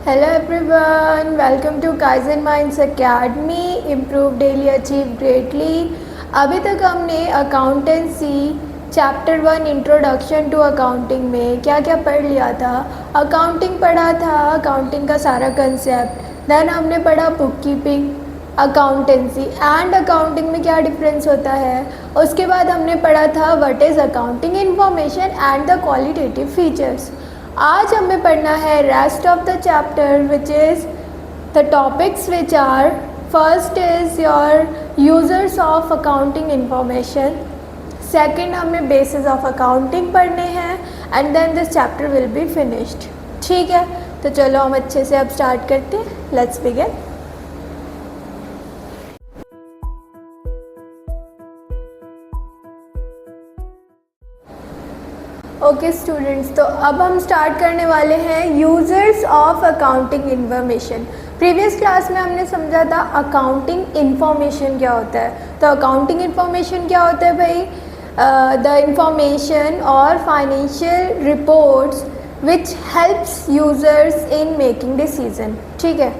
Hello everyone, welcome to Kaizen Minds Academy. Improve daily, achieve greatly. अभी तक हमने accountancy chapter 1 introduction to accounting में क्या क्या पढ़ लिया था। अकाउंटिंग पढ़ा था, अकाउंटिंग का सारा कंसेप्ट। देन हमने पढ़ा book keeping, accountancy and accounting में क्या डिफरेंस होता है। उसके बाद हमने पढ़ा था what is accounting information and the qualitative features. आज हमें पढ़ना है rest of the chapter which is the topics which are first is your users of accounting information, second हमें बेसिस ऑफ अकाउंटिंग पढ़ने हैं and then this chapter will be finished. ठीक है, तो चलो हम अच्छे से अब स्टार्ट करते हैं। Let's begin. ओके स्टूडेंट्स, तो अब हम स्टार्ट करने वाले हैं users of accounting information. Previous class में हमने समझा था अकाउंटिंग इन्फॉर्मेशन क्या होता है। तो अकाउंटिंग इन्फॉर्मेशन क्या होता है भाई? द इंफॉर्मेशन और financial reports which helps users in making decision. ठीक है,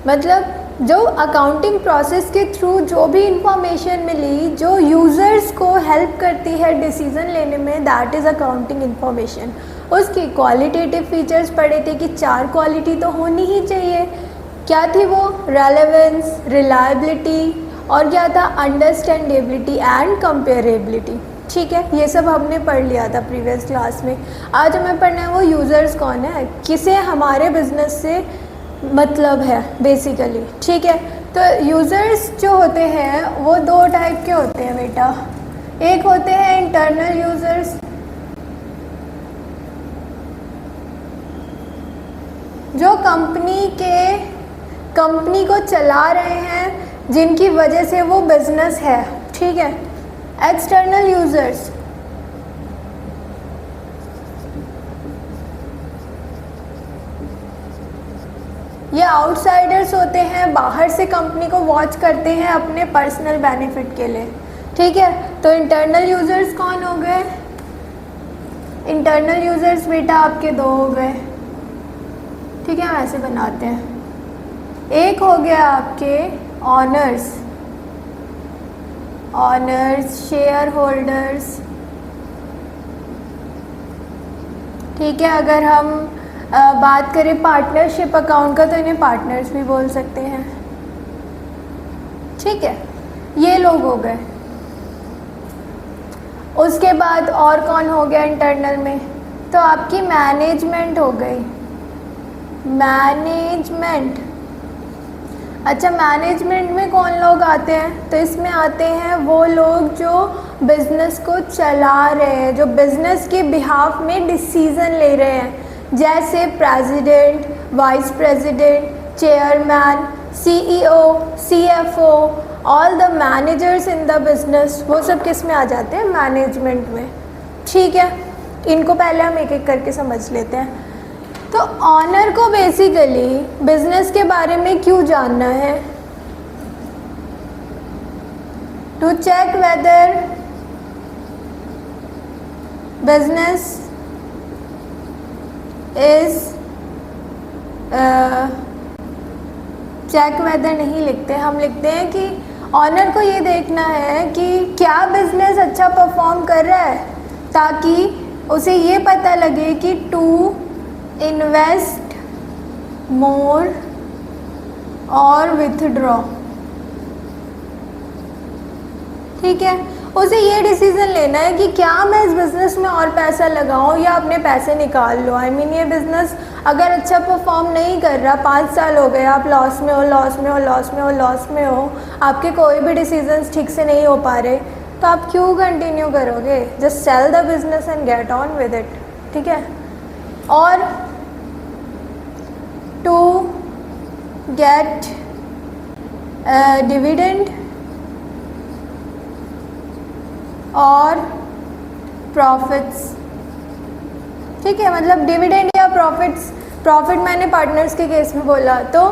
मतलब जो अकाउंटिंग प्रोसेस के थ्रू जो भी इंफॉर्मेशन मिली जो यूज़र्स को हेल्प करती है डिसीज़न लेने में, दैट इज़ अकाउंटिंग इन्फॉर्मेशन। उसकी क्वालिटेटिव फीचर्स पढ़े थे कि 4 क्वालिटी तो होनी ही चाहिए। क्या थी वो? रेलेवेंस, रिलायबिलिटी और क्या था? Understandability and comparability. ठीक है, ये सब हमने पढ़ लिया था प्रीवियस क्लास में। आज हमें पढ़ना है वो यूज़र्स कौन है, किसे हमारे बिजनेस से मतलब है बेसिकली। ठीक है, तो यूज़र्स जो होते हैं वो 2 टाइप के होते हैं बेटा। एक होते हैं इंटरनल यूज़र्स, जो कंपनी को चला रहे हैं, जिनकी वजह से वो बिजनेस है। ठीक है, एक्सटर्नल यूज़र्स, ये आउटसाइडर्स होते हैं, बाहर से कंपनी को वॉच करते हैं अपने पर्सनल बेनिफिट के लिए। ठीक है, तो इंटरनल यूज़र्स कौन हो गए? इंटरनल यूज़र्स बेटा आपके 2 हो गए। ठीक है, हम ऐसे बनाते हैं। एक हो गया आपके ऑनर्स, शेयर होल्डर्स। ठीक है, अगर हम बात करें पार्टनरशिप अकाउंट का तो इन्हें पार्टनर्स भी बोल सकते हैं। ठीक है, ये लोग हो गए। उसके बाद और कौन हो गया इंटरनल में? तो आपकी मैनेजमेंट हो गई। मैनेजमेंट, अच्छा मैनेजमेंट में कौन लोग आते हैं? तो इसमें आते हैं वो लोग जो बिज़नेस को चला रहे हैं, जो बिज़नेस के बिहाफ में डिसीज़न ले रहे हैं, जैसे president, vice president, chairman, CEO, CFO, all the managers in the business, वो सब किस में आ जाते हैं? मैनेजमेंट में। ठीक है, इनको पहले हम एक एक करके समझ लेते हैं। तो ऑनर को बेसिकली बिजनेस के बारे में क्यों जानना है? To check whether business is check whether नहीं लिखते, हम लिखते हैं कि ऑनर को ये देखना है कि क्या बिजनेस अच्छा परफॉर्म कर रहा है, ताकि उसे ये पता लगे कि टू इन्वेस्ट मोर और विथड्रॉ। ठीक है, उसे ये डिसीज़न लेना है कि क्या मैं इस बिज़नेस में और पैसा लगाऊं या अपने पैसे निकाल लो। आई मीन ये बिज़नेस अगर अच्छा परफॉर्म नहीं कर रहा, 5 साल हो गए आप लॉस में हो, आपके कोई भी डिसीजंस ठीक से नहीं हो पा रहे, तो आप क्यों कंटिन्यू करोगे? Just sell the business and get on with it. ठीक है, और टू गेट डिविडेंड और प्रॉफिट्स। ठीक है, मतलब डिविडेंड या प्रॉफिट मैंने पार्टनर्स के केस में बोला, तो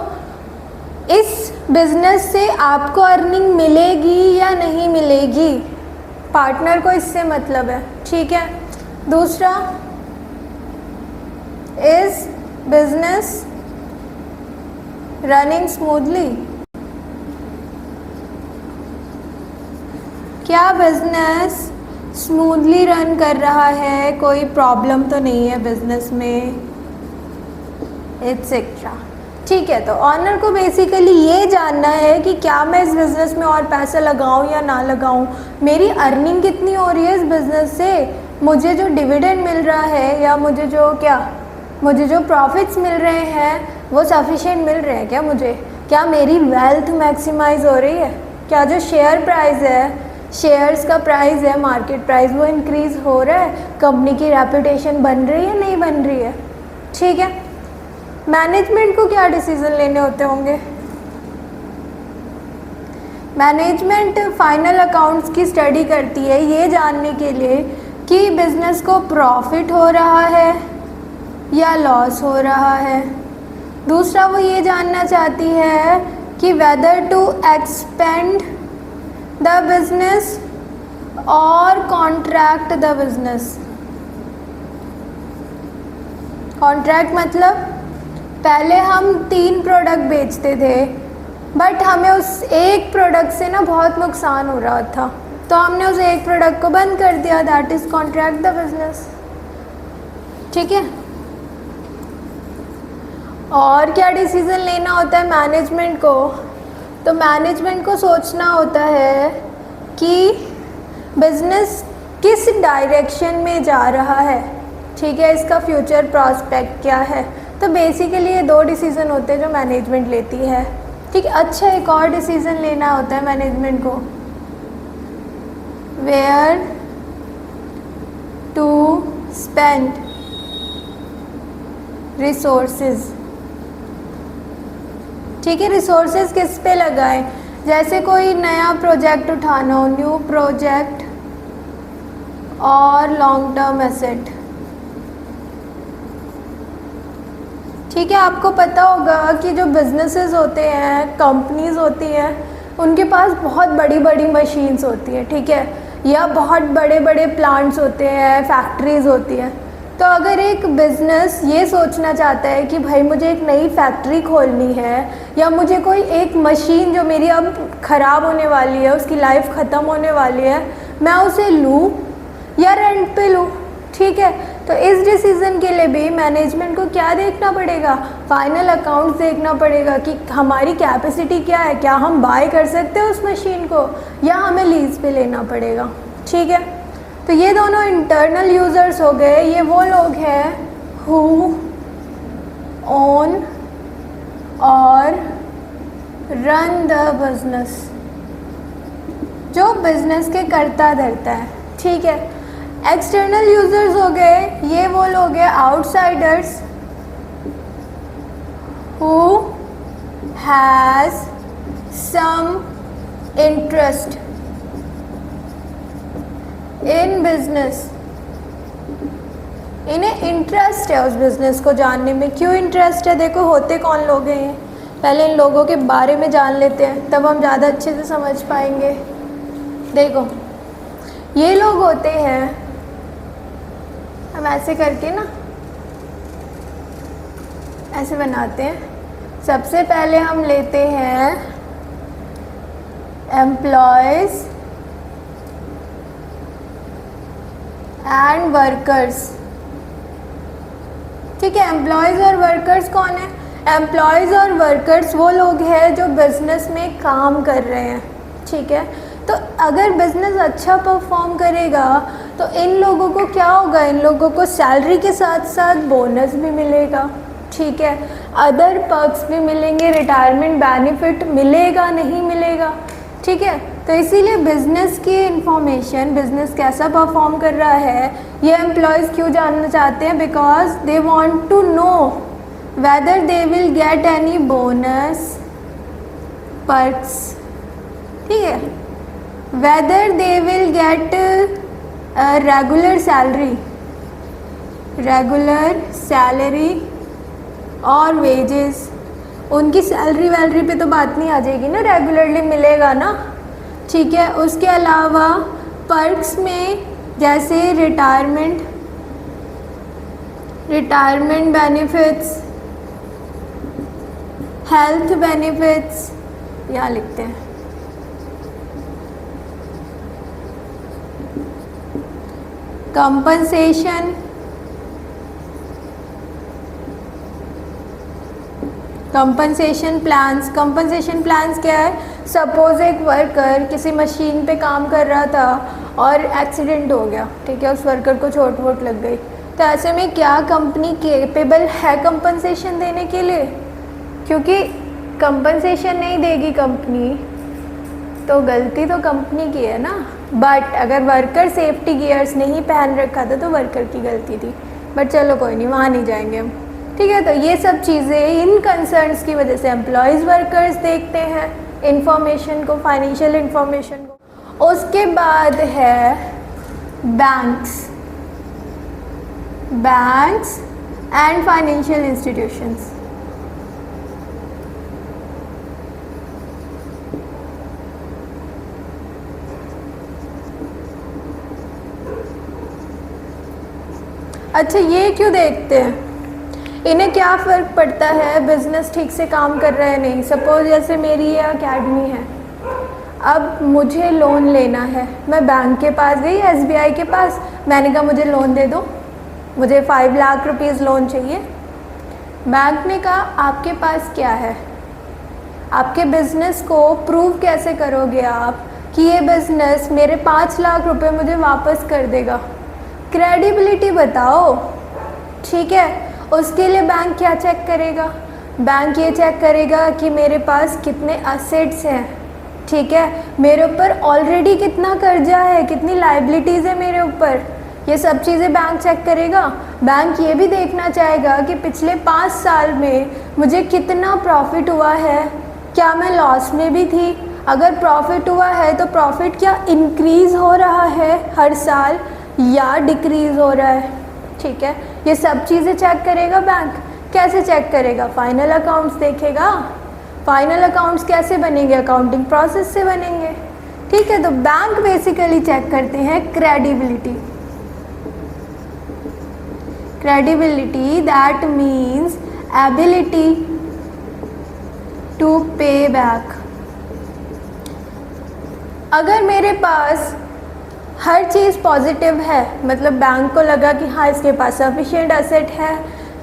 इस बिजनेस से आपको अर्निंग मिलेगी या नहीं मिलेगी, पार्टनर को इससे मतलब है। ठीक है, दूसरा, इज बिजनेस रनिंग स्मूथली। क्या बिजनेस स्मूथली रन कर रहा है, कोई प्रॉब्लम तो नहीं है बिजनेस में, एटसेट्रा। ठीक है, तो ऑनर को बेसिकली ये जानना है कि क्या मैं इस बिज़नेस में और पैसा लगाऊं या ना लगाऊं, मेरी अर्निंग कितनी हो रही है इस बिज़नेस से, मुझे जो डिविडेंड मिल रहा है या मुझे जो प्रॉफिट्स मिल रहे हैं वो सफिशिएंट मिल रहे हैं क्या मुझे, क्या मेरी वेल्थ मैक्सिमाइज हो रही है, क्या जो शेयर प्राइस है, शेयर्स का प्राइस है, मार्केट प्राइस, वो इंक्रीज़ हो रहा है, कंपनी की रेपुटेशन बन रही है नहीं बन रही है। ठीक है, मैनेजमेंट को क्या डिसीजन लेने होते होंगे, मैनेजमेंट फाइनल अकाउंट्स की स्टडी करती है ये जानने के लिए कि बिजनेस को प्रॉफिट हो रहा है या लॉस हो रहा है। दूसरा वो ये जानना चाहती है कि whether to expand the business और कॉन्ट्रैक्ट द बिजनेस। कॉन्ट्रैक्ट मतलब पहले हम 3 प्रोडक्ट बेचते थे बट हमें उस एक प्रोडक्ट से ना बहुत नुकसान हो रहा था, तो हमने उस एक प्रोडक्ट को बंद कर दिया, that is contract the business. ठीक है, और क्या डिसीज़न लेना होता है मैनेजमेंट को, तो मैनेजमेंट को सोचना होता है कि बिजनेस किस डायरेक्शन में जा रहा है। ठीक है, इसका फ्यूचर प्रॉस्पेक्ट क्या है। तो बेसिकली ये 2 डिसीज़न होते हैं जो मैनेजमेंट लेती है। ठीक है, अच्छा एक और डिसीज़न लेना होता है मैनेजमेंट को, वेयर टू स्पेंड रिसोर्सेज। ठीक है, रिसोर्सेज किस पे लगाएं, जैसे कोई नया प्रोजेक्ट उठाना हो, न्यू प्रोजेक्ट और लॉन्ग टर्म एसेट। ठीक है, आपको पता होगा कि जो बिजनेसेस होते हैं, कंपनीज होती हैं, उनके पास बहुत बड़ी बड़ी मशीन्स होती हैं। ठीक है, या बहुत बड़े बड़े प्लांट्स होते हैं, फैक्ट्रीज़ होती हैं। तो अगर एक बिज़नेस ये सोचना चाहता है कि भाई मुझे एक नई फैक्ट्री खोलनी है या मुझे कोई एक मशीन जो मेरी अब ख़राब होने वाली है, उसकी लाइफ ख़त्म होने वाली है, मैं उसे लूँ या रेंट पे लूँ। ठीक है, तो इस डिसीज़न के लिए भी मैनेजमेंट को क्या देखना पड़ेगा, फाइनल अकाउंट्स देखना पड़ेगा कि हमारी कैपेसिटी क्या है, क्या हम बाय कर सकते हैं उस मशीन को या हमें लीज पे लेना पड़ेगा। ठीक है, तो ये दोनों इंटरनल यूज़र्स हो गए, ये वो लोग हैं हु ओन और रन द बिजनेस, जो बिजनेस के करता धरता है। ठीक है, एक्सटर्नल यूजर्स हो गए, ये वो लोग हैं outsiders who has some interest in business. इन्हें इंटरेस्ट है उस बिज़नेस को जानने में। क्यों इंटरेस्ट है, देखो होते कौन लोग हैं ये, पहले इन लोगों के बारे में जान लेते हैं, तब हम ज़्यादा अच्छे से समझ पाएंगे। देखो ये लोग होते हैं, हम ऐसे करके ना ऐसे बनाते हैं। सबसे पहले हम लेते हैं एम्प्लॉयज़ एंड वर्कर्स। ठीक है, एम्प्लॉयज़ और वर्कर्स कौन है, एम्प्लॉयज़ और वर्कर्स वो लोग हैं जो बिज़नेस में काम कर रहे हैं। ठीक है, तो अगर बिज़नेस अच्छा परफॉर्म करेगा तो इन लोगों को क्या होगा, इन लोगों को सैलरी के साथ साथ बोनस भी मिलेगा। ठीक है, अदर पर्क्स भी मिलेंगे, रिटायरमेंट बेनिफिट मिलेगा नहीं मिलेगा। ठीक है, तो इसीलिए बिज़नेस की इंफॉर्मेशन, बिज़नेस कैसा परफॉर्म कर रहा है, ये एम्प्लॉयज़ क्यों जानना चाहते हैं, because they want to know whether they will get any bonus perks. ठीक है, whether they will get regular salary और वेजेस। उनकी सैलरी वैलरी पे तो बात नहीं आ जाएगी ना, रेगुलरली मिलेगा ना। ठीक है, उसके अलावा पर्क्स में जैसे रिटायरमेंट बेनिफिट्स, हेल्थ बेनिफिट्स यहाँ लिखते हैं। Compensation, compensation plans. Compensation plans क्या है? सपोज एक वर्कर किसी मशीन पे काम कर रहा था और एक्सीडेंट हो गया, ठीक है, उस वर्कर को चोट वोट लग गई, तो ऐसे में क्या कंपनी केपेबल है कंपनसेशन देने के लिए? क्योंकि कंपनसेशन नहीं देगी कंपनी तो गलती तो कंपनी की है ना। बट अगर वर्कर सेफ्टी गियर्स नहीं पहन रखा था तो वर्कर की गलती थी। बट चलो कोई नहीं, वहाँ नहीं जाएंगे हम, ठीक है। तो ये सब चीज़ें, इन कंसर्न्स की वजह से एम्प्लॉयज़ वर्कर्स देखते हैं इंफॉर्मेशन को, फाइनेंशियल इंफॉर्मेशन को। उसके बाद है banks, banks and financial institutions. अच्छा, ये क्यों देखते हैं? इन्हें क्या फ़र्क पड़ता है बिज़नेस ठीक से काम कर रहा है नहीं? सपोज जैसे मेरी ये अकेडमी है, अब मुझे लोन लेना है, मैं बैंक के पास गई, SBI के पास, मैंने कहा मुझे लोन दे दो, मुझे 5 लाख रुपीज़ लोन चाहिए। बैंक ने कहा आपके पास क्या है? आपके बिज़नेस को प्रूव कैसे करोगे आप कि ये बिज़नेस मेरे 5 लाख रुपए मुझे वापस कर देगा? क्रेडिबिलिटी बताओ, ठीक है। उसके लिए बैंक क्या चेक करेगा? बैंक ये चेक करेगा कि मेरे पास कितने असेट्स हैं, ठीक है, मेरे ऊपर ऑलरेडी कितना कर्जा है, कितनी लाइबिलिटीज़ है मेरे ऊपर, ये सब चीज़ें बैंक चेक करेगा। बैंक ये भी देखना चाहेगा कि पिछले 5 साल में मुझे कितना प्रॉफिट हुआ है, क्या मैं लॉस में भी थी? अगर प्रॉफिट हुआ है तो प्रॉफिट क्या इंक्रीज़ हो रहा है हर साल या डिक्रीज़ हो रहा है, ठीक है। ये सब चीज़ें चेक करेगा बैंक। कैसे चेक करेगा? फाइनल अकाउंट्स देखेगा। फाइनल अकाउंट्स कैसे बनेंगे? अकाउंटिंग प्रोसेस से बनेंगे, ठीक है। तो बैंक बेसिकली चेक करते हैं credibility. Credibility that means ability to pay back. अगर मेरे पास हर चीज़ पॉजिटिव है, मतलब बैंक को लगा कि हाँ इसके पास सफिशिएंट एसेट है,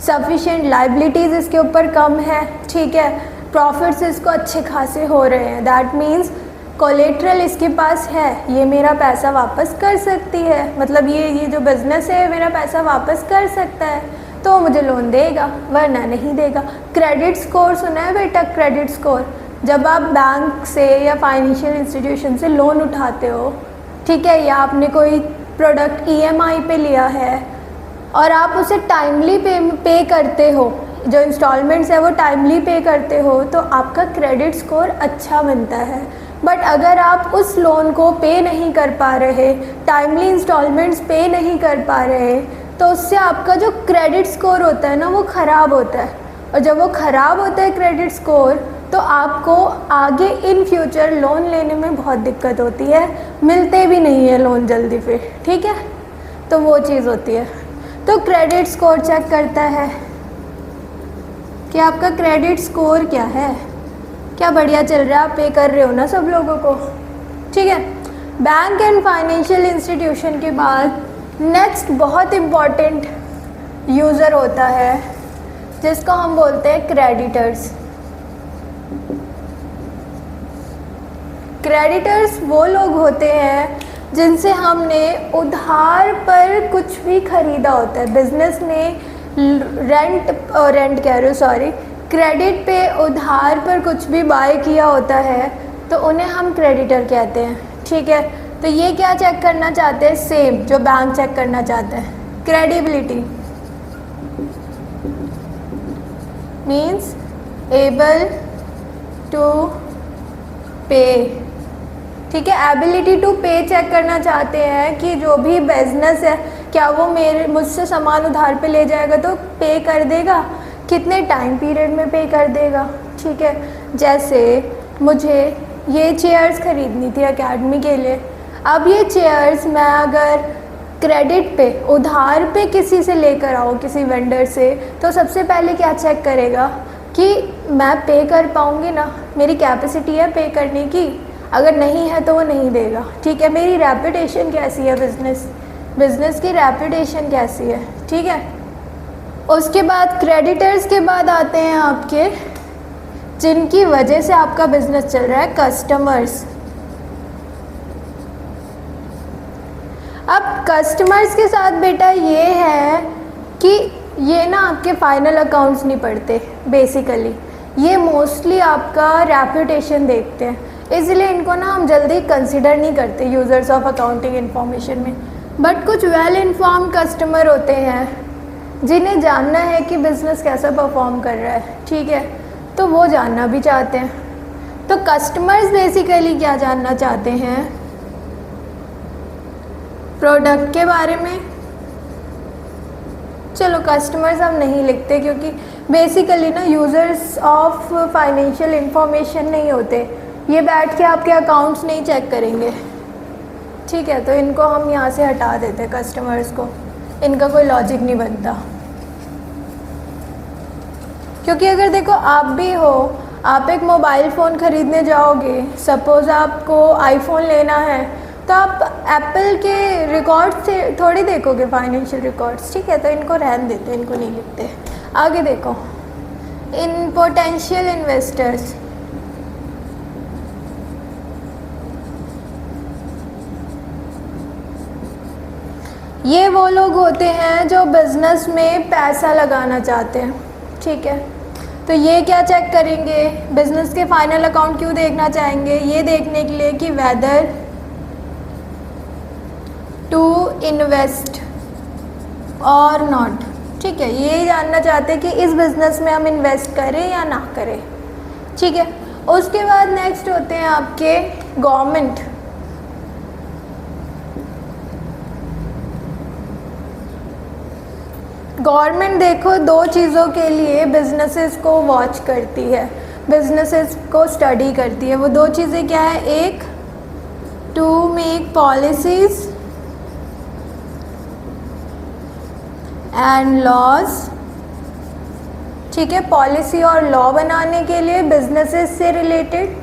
सफिशिएंट लाइबिलिटीज़ इसके ऊपर कम है, ठीक है, प्रॉफिट्स इसको अच्छे खासे हो रहे हैं, दैट मीन्स कोलेट्रल इसके पास है, ये मेरा पैसा वापस कर सकती है, मतलब ये जो बिज़नेस है मेरा पैसा वापस कर सकता है, तो मुझे लोन देगा, वरना नहीं देगा। क्रेडिट स्कोर सुना है बेटा? क्रेडिट स्कोर, जब आप बैंक से या फाइनेंशियल इंस्टीट्यूशन से लोन उठाते हो, ठीक है, या आपने कोई प्रोडक्ट EMI पे लिया है और आप उसे टाइमली पे करते हो, जो इंस्टॉलमेंट्स है वो टाइमली पे करते हो, तो आपका क्रेडिट स्कोर अच्छा बनता है। बट अगर आप उस लोन को पे नहीं कर पा रहे, टाइमली इंस्टॉलमेंट्स पे नहीं कर पा रहे, तो उससे आपका जो क्रेडिट स्कोर होता है ना वो ख़राब होता है। और जब वो ख़राब होता है क्रेडिट स्कोर, तो आपको आगे इन फ्यूचर लोन लेने में बहुत दिक्कत होती है, मिलते भी नहीं है लोन जल्दी फिर, ठीक है। तो वो चीज़ होती है। तो क्रेडिट स्कोर चेक करता है कि आपका क्रेडिट स्कोर क्या है, क्या बढ़िया चल रहा है, आप पे कर रहे हो ना सब लोगों को, ठीक है। बैंक एंड फाइनेंशियल इंस्टीट्यूशन के बाद नेक्स्ट बहुत इम्पॉर्टेंट यूज़र होता है जिसको हम बोलते हैं क्रेडिटर्स। क्रेडिटर्स वो लोग होते हैं जिनसे हमने उधार पर कुछ भी ख़रीदा होता है। बिज़नेस ने क्रेडिट पे उधार पर कुछ भी बाय किया होता है तो उन्हें हम क्रेडिटर कहते हैं, ठीक है। तो ये क्या चेक करना चाहते हैं? सेम जो बैंक चेक करना चाहते हैं, क्रेडिबिलिटी मीन्स एबल टू पे, ठीक है। एबिलिटी टू पे चेक करना चाहते हैं कि जो भी बिजनेस है क्या वो मुझसे सामान उधार पे ले जाएगा तो पे कर देगा, कितने टाइम पीरियड में पे कर देगा, ठीक है। जैसे मुझे ये चेयर्स ख़रीदनी थी एकेडमी के लिए, अब ये चेयर्स मैं अगर क्रेडिट पे उधार पे किसी से लेकर आऊँ, किसी वेंडर से, तो सबसे पहले क्या चेक करेगा? कि मैं पे कर पाऊँगी ना, मेरी कैपेसिटी है पे करने की, अगर नहीं है तो वो नहीं देगा। ठीक है, मेरी रेपुटेशन कैसी है, बिजनेस की रेपुटेशन कैसी है। ठीक है, उसके बाद क्रेडिटर्स के बाद आते हैं आपके जिनकी वजह से आपका बिजनेस चल रहा है, कस्टमर्स। अब कस्टमर्स के साथ बेटा ये है कि ये ना आपके फाइनल अकाउंट्स नहीं पढ़ते बेसिकली, ये मोस्टली आपका रेपुटेशन देखते हैं, इसलिए इनको ना हम जल्दी कंसिडर नहीं करते यूज़र्स ऑफ अकाउंटिंग इन्फॉर्मेशन में। बट कुछ वेल इन्फॉर्म्ड कस्टमर होते हैं जिन्हें जानना है कि बिज़नेस कैसा परफॉर्म कर रहा है। ठीक है, तो वो जानना भी चाहते हैं। तो कस्टमर्स बेसिकली क्या जानना चाहते हैं, प्रोडक्ट के बारे में। चलो कस्टमर्स हम नहीं लिखते क्योंकि बेसिकली ना यूज़र्स ऑफ फाइनेंशियल इंफॉर्मेशन नहीं होते, ये बैठ के आपके अकाउंट्स नहीं चेक करेंगे। ठीक है, तो इनको हम यहाँ से हटा देते कस्टमर्स को, इनका कोई लॉजिक नहीं बनता। क्योंकि अगर देखो आप भी हो, आप एक मोबाइल फ़ोन ख़रीदने जाओगे, सपोज़ आपको आईफोन लेना है, तो आप एप्पल के रिकॉर्ड्स से थोड़ी देखोगे फाइनेंशियल रिकॉर्ड्स। ठीक है, तो इनको रहन देते, इनको नहीं लिखते। आगे देखो, इन पोटेंशियल इन्वेस्टर्स, ये वो लोग होते हैं जो बिज़नेस में पैसा लगाना चाहते हैं। ठीक है, तो ये क्या चेक करेंगे, बिज़नेस के फाइनल अकाउंट क्यों देखना चाहेंगे, ये देखने के लिए कि वेदर टू इन्वेस्ट और नॉट। ठीक है, ये जानना चाहते हैं कि इस बिज़नेस में हम इन्वेस्ट करें या ना करें। ठीक है, उसके बाद नेक्स्ट होते हैं आपके गवर्नमेंट। गवर्नमेंट देखो दो चीज़ों के लिए बिजनेसेस को वॉच करती है, बिजनेसेस को स्टडी करती है। वो दो चीज़ें क्या है, एक to make policies and laws. ठीक है, पॉलिसी और लॉ बनाने के लिए बिजनेसेस से रिलेटेड,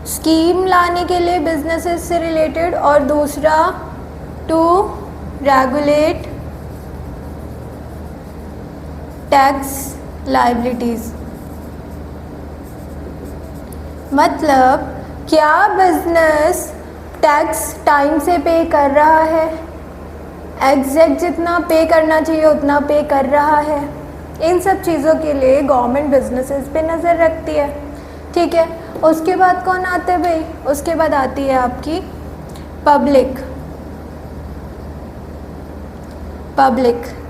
स्कीम लाने के लिए बिजनेसेस से रिलेटेड, और दूसरा टू रेगुलेट टैक्स लायबिलिटीज़। मतलब क्या बिजनेस टैक्स टाइम से पे कर रहा है, एग्जैक्ट जितना पे करना चाहिए उतना पे कर रहा है। इन सब चीज़ों के लिए गवर्नमेंट बिजनेसेस पे नज़र रखती है। ठीक है, उसके बाद कौन आते हैं भाई, उसके बाद आती है आपकी पब्लिक।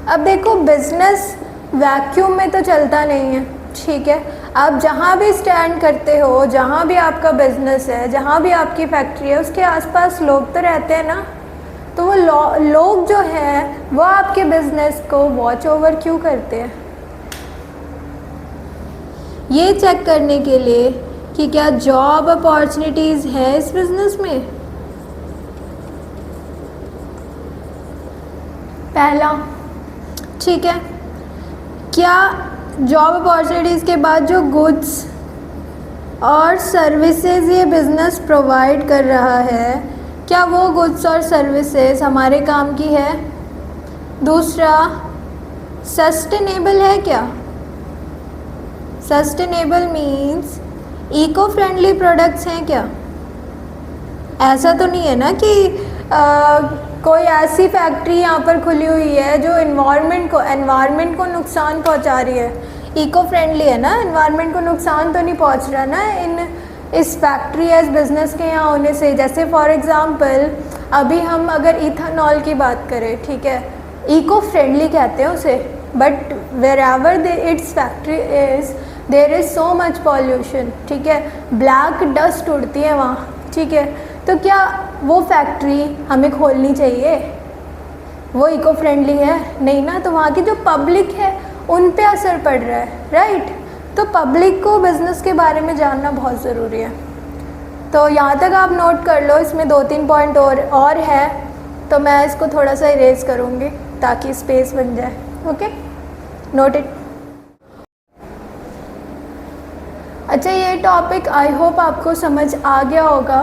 अब देखो बिजनेस वैक्यूम में तो चलता नहीं है। ठीक है, आप जहाँ भी स्टैंड करते हो, जहाँ भी आपका बिजनेस है, जहाँ भी आपकी फैक्ट्री है, उसके आसपास लोग तो रहते हैं ना। तो वो लोग जो हैं वो आपके बिजनेस को वॉच ओवर क्यों करते हैं, ये चेक करने के लिए कि क्या जॉब अपॉर्चुनिटीज़ है इस बिजनेस में। पहला, ठीक है, क्या जॉब अपॉर्चुनिटीज़ के बाद जो गुड्स और सर्विसेज ये बिज़नेस प्रोवाइड कर रहा है, क्या वो गुड्स और सर्विसेज हमारे काम की है। दूसरा, सस्टेनेबल है क्या। Sustainable means eco friendly products हैं क्या। ऐसा तो नहीं है ना कि कोई ऐसी फैक्ट्री यहाँ पर खुली हुई है जो एनवायरनमेंट को नुकसान पहुँचा रही है। इको फ्रेंडली है ना, एनवायरनमेंट को नुकसान तो नहीं पहुँच रहा ना इस फैक्ट्री या इस बिज़नेस के यहाँ होने से। जैसे फॉर एग्ज़ाम्पल अभी हम अगर इथेनॉल की बात करें, ठीक है, इको फ्रेंडली कहते हैं उसे, but wherever its factory is there is so much pollution. ठीक है, ब्लैक डस्ट उड़ती है वहाँ। ठीक है, तो क्या वो फैक्ट्री हमें खोलनी चाहिए, वो इको फ्रेंडली है नहीं ना। तो वहाँ की जो पब्लिक है उन पे असर पड़ रहा है, राइट। तो पब्लिक को बिज़नेस के बारे में जानना बहुत ज़रूरी है। तो यहाँ तक आप नोट कर लो, इसमें 2-3 पॉइंट और है, तो मैं इसको थोड़ा सा इरेज करूँगी ताकि स्पेस बन जाए। Okay, note it. अच्छा, ये टॉपिक आई होप आपको समझ आ गया होगा।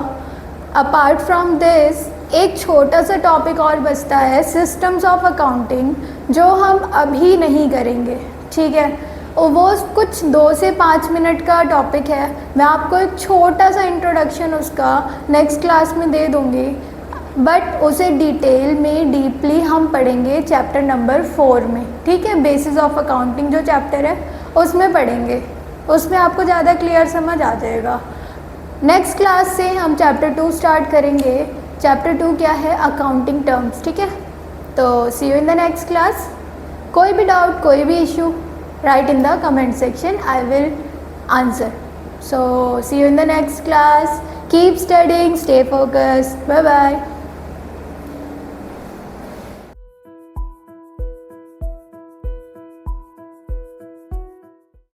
अपार्ट फ्रॉम दिस एक छोटा सा टॉपिक और बचता है, सिस्टम्स ऑफ अकाउंटिंग, जो हम अभी नहीं करेंगे, ठीक है। और वो कुछ 2 से 5 मिनट का टॉपिक है। मैं आपको एक छोटा सा इंट्रोडक्शन उसका नेक्स्ट क्लास में दे दूँगी, बट उसे डिटेल में डीपली हम पढ़ेंगे चैप्टर नंबर 4 में, ठीक है। बेसिस ऑफ अकाउंटिंग जो चैप्टर है उसमें पढ़ेंगे, उसमें आपको ज़्यादा क्लियर समझ आ जाएगा। नेक्स्ट क्लास से हम चैप्टर 2 स्टार्ट करेंगे। चैप्टर 2 क्या है? अकाउंटिंग टर्म्स, ठीक है। तो see you in the next class. कोई भी डाउट, कोई भी issue, write in the comment section, I will answer. So see you in the next class. Keep studying, stay focused. Bye bye.